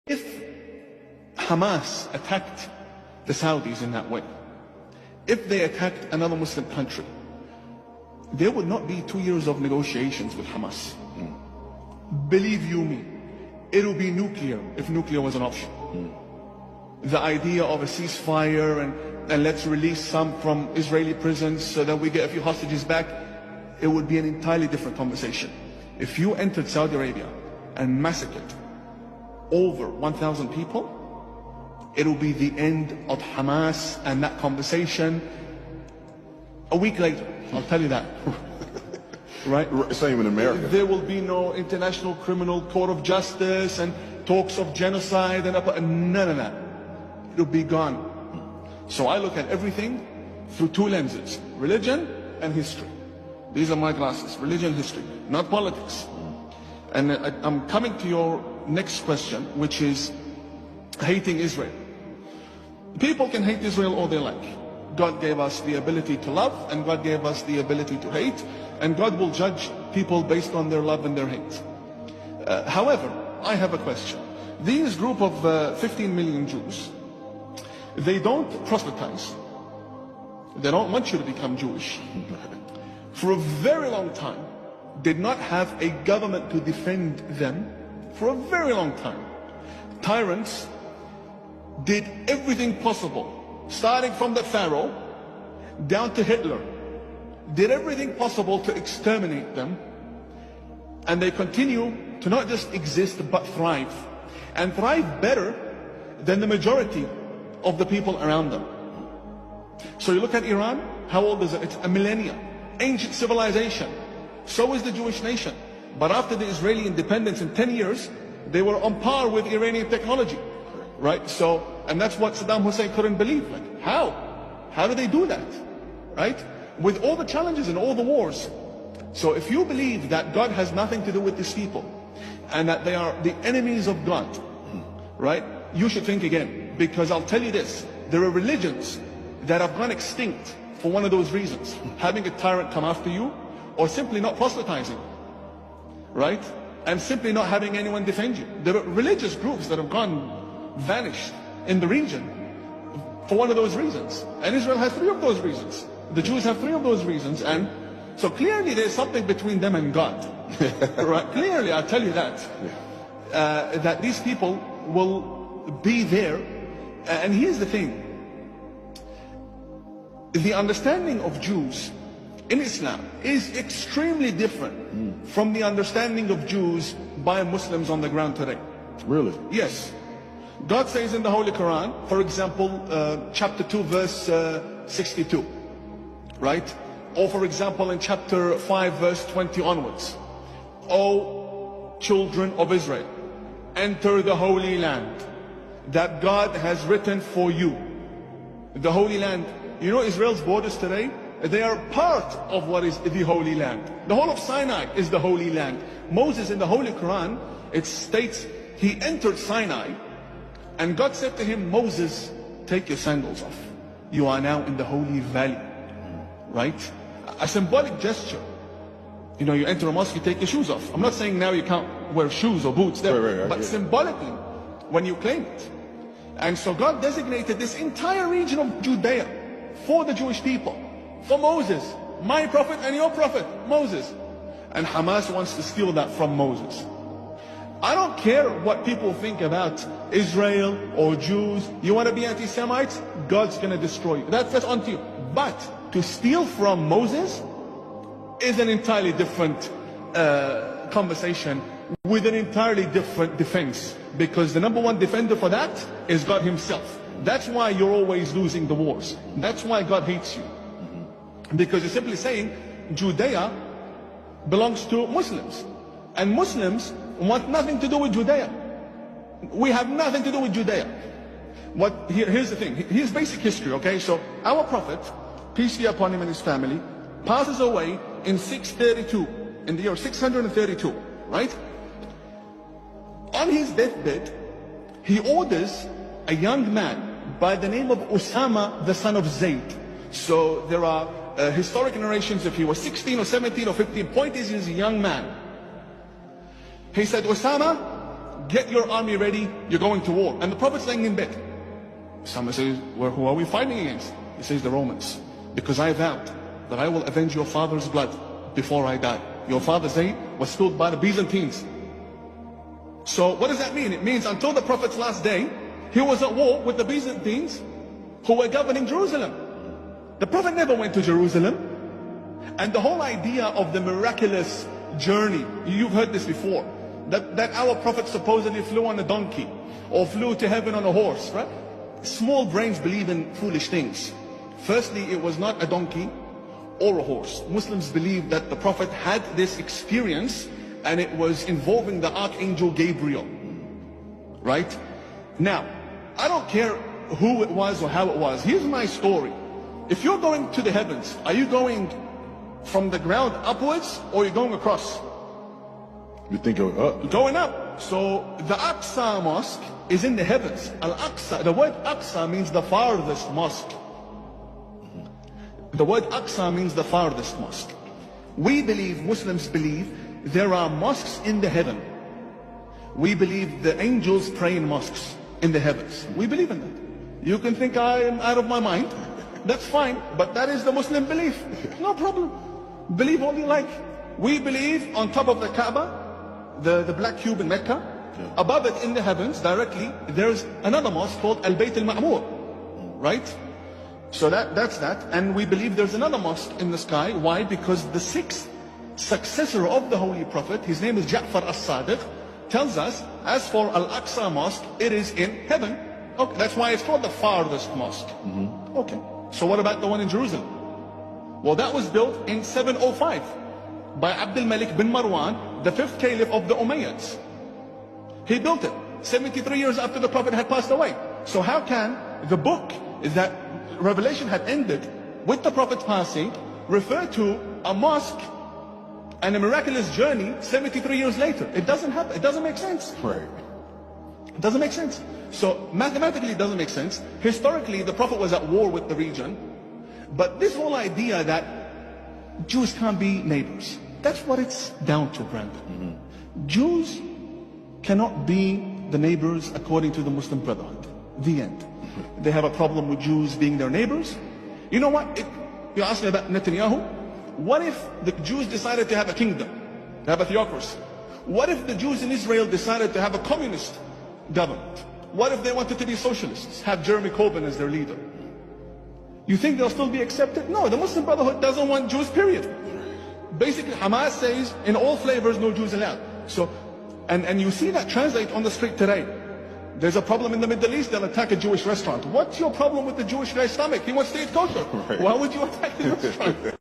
If Hamas attacked the Saudis in that way, if they attacked another Muslim country, there would not be 2 years of negotiations with Hamas. Believe you me, it will be nuclear if nuclear was an option. The idea of a ceasefire and let's release some from Israeli prisons so that we get a few hostages back, it would be an entirely different conversation. If you entered Saudi Arabia and massacred over 1,000 people, it will be the end of Hamas and that conversation a week later. I'll tell you that. Right? Same in America. There will be no International Criminal Court of Justice and talks of genocide and none of that. It'll be gone. So I look at everything through two lenses: religion and history. These are my glasses: religion, history, not politics. And I'm coming to your next question, which is hating Israel. People can hate Israel all they like. God gave us the ability to love, and God gave us the ability to hate, and God will judge people based on their love and their hate. However, I have a question. These group of 15 million Jews, they don't proselytize. They don't want you to become Jewish. For a very long time, did not have a government to defend them. For a very long time, tyrants did everything possible, starting from the Pharaoh down to Hitler, did everything possible to exterminate them, and they continue to not just exist but thrive, and thrive better than the majority of the people around them. So you look at Iran, how old is it? It's a millennia, ancient civilization. So is the Jewish nation. But after the Israeli independence in 10 years, they were on par with Iranian technology, right? So, and that's what Saddam Hussein couldn't believe. Like, how? How do they do that, right? With all the challenges and all the wars. So if you believe that God has nothing to do with these people, and that they are the enemies of God, right? You should think again, because I'll tell you this, there are religions that have gone extinct for one of those reasons: having a tyrant come after you, or simply not proselytizing, right? And simply not having anyone defend you. There are religious groups that have vanished in the region for one of those reasons. And Israel has 3 of those reasons. The Jews have 3 of those reasons. And so clearly there's something between them and God. Right? Clearly, I'll tell you that. That these people will be there. And here's the thing. The understanding of Jews in Islam is extremely different from the understanding of Jews by Muslims on the ground today. Really? Yes. God says in the Holy Quran, for example, chapter 2, verse 62, right? Or for example, in chapter 5, verse 20 onwards, O children of Israel, enter the Holy Land that God has written for you. The Holy Land, you know Israel's borders today? They are part of what is the Holy Land. The whole of Sinai is the Holy Land. Moses in the Holy Quran, it states he entered Sinai and God said to him, Moses, take your sandals off. You are now in the Holy Valley, right? A symbolic gesture. You know, you enter a mosque, you take your shoes off. I'm not saying now you can't wear shoes or boots there, right, but symbolically, when you claim it. And so God designated this entire region of Judea for the Jewish people. For Moses, my prophet and your prophet, Moses. And Hamas wants to steal that from Moses. I don't care what people think about Israel or Jews. You want to be anti-Semites? God's going to destroy you. That's on to you. But to steal from Moses is an entirely different conversation with an entirely different defense. Because the number one defender for that is God himself. That's why you're always losing the wars. That's why God hates you. Because you're simply saying Judea belongs to Muslims. And Muslims want nothing to do with Judea. We have nothing to do with Judea. Here's the thing. Here's basic history, okay? So our prophet, peace be upon him and his family, passes away in 632, in the year 632, right? On his deathbed, he orders a young man by the name of Osama, the son of Zayd. So there are historic narrations if he was 16 or 17 or 15. Point is, he's a young man. He said, Osama, get your army ready, you're going to war. And the Prophet's laying in bed. Someone says, well, who are we fighting against? He says, the Romans. Because I vowed that I will avenge your father's blood before I die. Your father Zayd was killed by the Byzantines. So what does that mean? It means until the Prophet's last day, he was at war with the Byzantines who were governing Jerusalem. The Prophet never went to Jerusalem. And the whole idea of the miraculous journey, you've heard this before, that our Prophet supposedly flew on a donkey or flew to heaven on a horse, right? Small brains believe in foolish things. Firstly, it was not a donkey or a horse. Muslims believe that the Prophet had this experience and it was involving the Archangel Gabriel, right? Now, I don't care who it was or how it was. Here's my story. If you're going to the heavens, are you going from the ground upwards or you're going across? You think going up? Going up. So the Aqsa mosque is in the heavens. Al-Aqsa, the word Aqsa means the farthest mosque. The word Aqsa means the farthest mosque. We believe, Muslims believe, there are mosques in the heaven. We believe the angels pray in mosques in the heavens. We believe in that. You can think I am out of my mind. That's fine, but that is the Muslim belief. No problem. Believe all you like. We believe on top of the Kaaba, the black cube in Mecca, above it in the heavens directly, there's another mosque called Al-Bayt al-Ma'mur, right? So that's that. And we believe there's another mosque in the sky. Why? Because the sixth successor of the Holy Prophet, his name is Ja'far as-Sadiq, tells us, as for Al-Aqsa Mosque, it is in heaven. Okay, that's why it's called the farthest mosque. Okay, so what about the one in Jerusalem? Well, that was built in 705 by Abdul Malik bin Marwan, the fifth caliph of the Umayyads. He built it 73 years after the Prophet had passed away. So how can the book that Revelation had ended with the Prophet passing refer to a mosque and a miraculous journey 73 years later? It doesn't happen. It doesn't make sense. Right. It doesn't make sense. So mathematically it doesn't make sense. Historically, the Prophet was at war with the region. But this whole idea that Jews can't be neighbors, that's what it's down to, Brandon. Jews cannot be the neighbors according to the Muslim Brotherhood. The end. They have a problem with Jews being their neighbors. You know what? You asked me about Netanyahu. What if the Jews decided to have a kingdom, to have a theocracy? What if the Jews in Israel decided to have a communist government? What if they wanted to be socialists, have Jeremy Corbyn as their leader? You think they'll still be accepted? No, the Muslim Brotherhood doesn't want Jews, period. Basically, Hamas says, in all flavors, no Jews allowed. So, and you see that translate on the street today. There's a problem in the Middle East, they'll attack a Jewish restaurant. What's your problem with the Jewish guy's stomach? He wants to eat kosher. Why would you attack the restaurant?